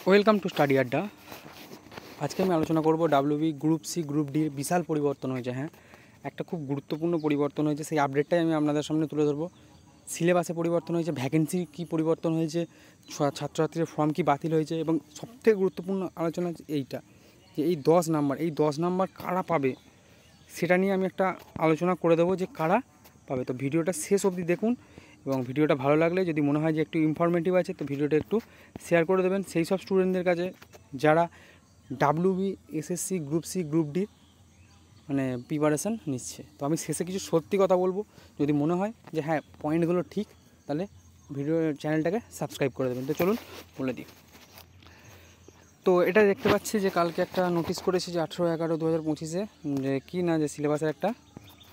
Welcome to study আড্ডা। আজকে আমি আলোচনা করব ডাব্লিউবি গ্রুপ সি গ্রুপ ডির বিশাল পরিবর্তন হয়েছে। হ্যাঁ, একটা খুব গুরুত্বপূর্ণ পরিবর্তন হয়েছে, সেই আপডেটটাই আমি আপনাদের সামনে তুলে ধরবো। সিলেবাসে পরিবর্তন হয়েছে, ভ্যাকেন্সি কী পরিবর্তন হয়েছে, ছাত্রছাত্রীদের ফর্ম কী বাতিল হয়েছে, এবং সবথেকে গুরুত্বপূর্ণ আলোচনা এইটা যে এই 10 নাম্বার কারা পাবে সেটা নিয়ে আমি একটা আলোচনা করে দেবো যে কারা পাবে। তো ভিডিওটা শেষ অবধি দেখুন, এবং ভিডিওটা ভালো লাগলে যদি মনে হয় যে একটু ইনফরমেটিভ আছে তো ভিডিওটা একটু শেয়ার করে দেবেন সেই সব স্টুডেন্টদের কাছে যারা WB SSC group C group D মানে প্রিপারেশান নিচ্ছে। তো আমি শেষে কিছু সত্যি কথা বলবো, যদি মনে হয় যে হ্যাঁ পয়েন্টগুলো ঠিক তাহলে ভিডিও চ্যানেলটাকে সাবস্ক্রাইব করে দেবেন। তো চলুন বলে দিই। তো এটা দেখতে পাচ্ছি যে কালকে একটা নোটিশ করেছে যে 18/11/2025 যে কি না যে সিলেবাসের একটা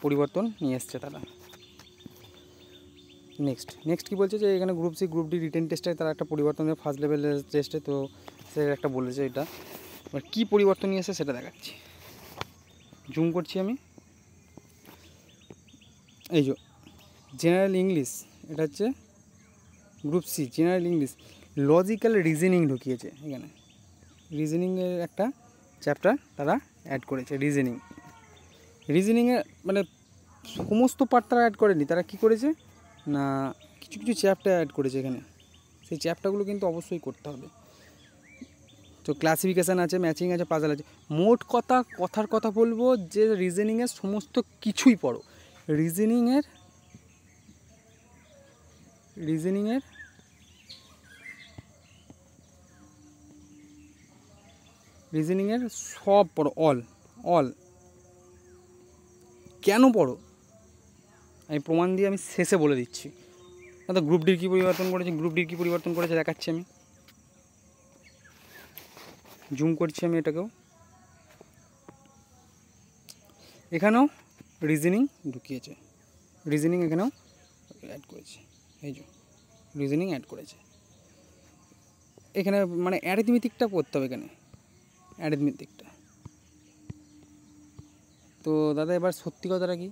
পরিবর্তন নিয়ে এসছে তারা। নেক্সট কী বলছে যে এখানে group C group D written টেস্টে তারা একটা পরিবর্তন দেবে ফার্স্ট লেভেলের টেস্টে। তো সে একটা বলেছে এটা, এবার কী পরিবর্তন নিয়ে এসে সেটা দেখাচ্ছি। জুম করছি আমি। এই যে জেনারেল ইংলিশ, এটা হচ্ছে group C general English, logical reasoning ঢুকিয়েছে এখানে। রিজনিংয়ের একটা চ্যাপ্টার তারা অ্যাড করেছে। রিজনিংয়ে মানে সমস্ত পার্ট তারা অ্যাড করেনি, তারা কী করেছে না কিছু কিছু চ্যাপ্টার অ্যাড করেছে এখানে। সেই চ্যাপ্টারগুলো কিন্তু অবশ্যই করতে হবে। তো ক্লাসিফিকেশান আছে, ম্যাচিং আছে, পাজল আছে। মোট কথার কথা বলবো যে রিজনিংয়ের সমস্ত কিছুই পড়ো। রিজনিংয়ের সব পড়ো, অল কেন পড়ো আমি প্রমাণ দিয়ে আমি শেষে বলে দিচ্ছি। তো গ্রুপ ডির কী পরিবর্তন করেছে দেখাচ্ছি আমি। জুম করছি আমি এটাকেও। এখানেও রিজনিং ঢুকিয়েছে, রিজনিং এখানেও অ্যাড করেছে। এই যে রিজনিং অ্যাড করেছে এখানে, মানে অ্যারিথমেটিকটা করতে হবে এখানে, অ্যারিথমেটিকটা। তো দাদা এবার সত্যি কথাটা কি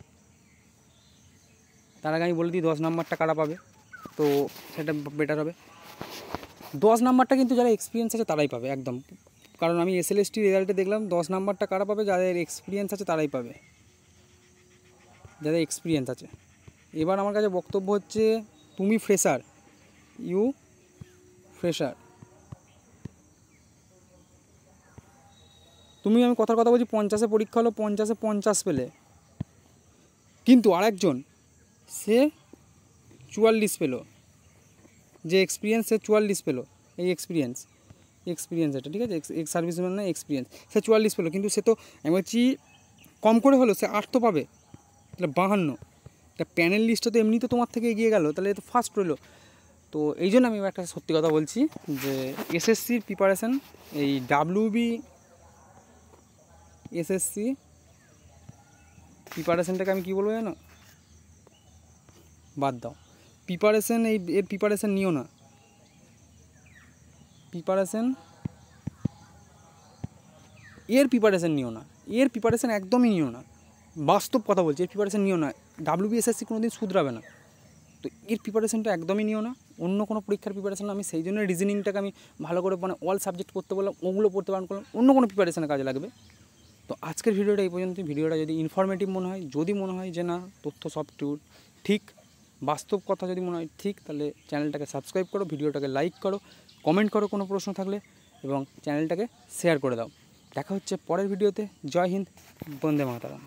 তার আগে আমি বলে দিই 10 নাম্বারটা কারা পাবে, তো সেটা বেটার হবে। 10 নাম্বারটা কিন্তু যারা এক্সপিরিয়েন্স আছে তারাই পাবে একদম, কারণ আমি এসএলএসটি রেজাল্টে দেখলাম 10 নাম্বারটা কারা পাবে, যাদের এক্সপিরিয়েন্স আছে তারাই পাবে, যাদের এক্সপিরিয়েন্স আছে। এবার আমার কাছে বক্তব্য হচ্ছে তুমি ফ্রেশার, আমি কথার কথা বলছি 50-এ পরীক্ষা হলো, 50-এ 50 পেলে, কিন্তু আরেকজন সে 44 পেলো, যে এক্সপিরিয়েন্স সে 44 পেলো। এই এক্সপিরিয়েন্স এটা ঠিক আছে, এক্স সার্ভিসম্যান না এক্সপিরিয়েন্স, সে 44 পেলো, কিন্তু সে তো আমি বলছি কম করে হলো সে 8 তো পাবে, তাহলে 52। তা প্যানেল লিস্টটা তো এমনি তো তোমার থেকে এগিয়ে গেল, তাহলে এ তো ফার্স্ট রইলো। তো এই জন্য আমি একটা সত্যি কথা বলছি যে এসএসসির প্রিপারেশান, এই ডাব্লিউবি এসএসসি প্রিপারেশানটাকে আমি কী বলবো জানো, বাদ দাও। প্রিপারেশান এর প্রিপারেশান নিও না, এর প্রিপারেশান একদমই নিও না। বাস্তব কথা বলছি, এর প্রিপারেশান নিও না। ডাব্লিউবিএসএসসি কোনো দিন শুধরাবে না, তো এর প্রিপারেশানটা একদমই নিও না। অন্য কোনো পরীক্ষার প্রিপারেশান আমি সেই জন্য রিজনিংটাকে আমি ভালো করে মানে অল সাবজেক্ট পড়তে বললাম, ওগুলো পড়তে বারণ করলাম, অন্য কোনো প্রিপারেশানে কাজে লাগবে। তো আজকের ভিডিওটা এই পর্যন্ত। ভিডিওটা যদি ইনফরমেটিভ মনে হয়, যদি মনে হয় যে না তথ্য সব ঠিক, বাস্তব কথা যদি মনে হয় ঠিক, তাহলে চ্যানেলটাকে সাবস্ক্রাইব করো, ভিডিওটাকে লাইক করো, কমেন্ট করো কোনো প্রশ্ন থাকলে, এবং চ্যানেলটাকে শেয়ার করে দাও। দেখা হচ্ছে পরের ভিডিওতে। জয় হিন্দ, বন্দে মাতরম।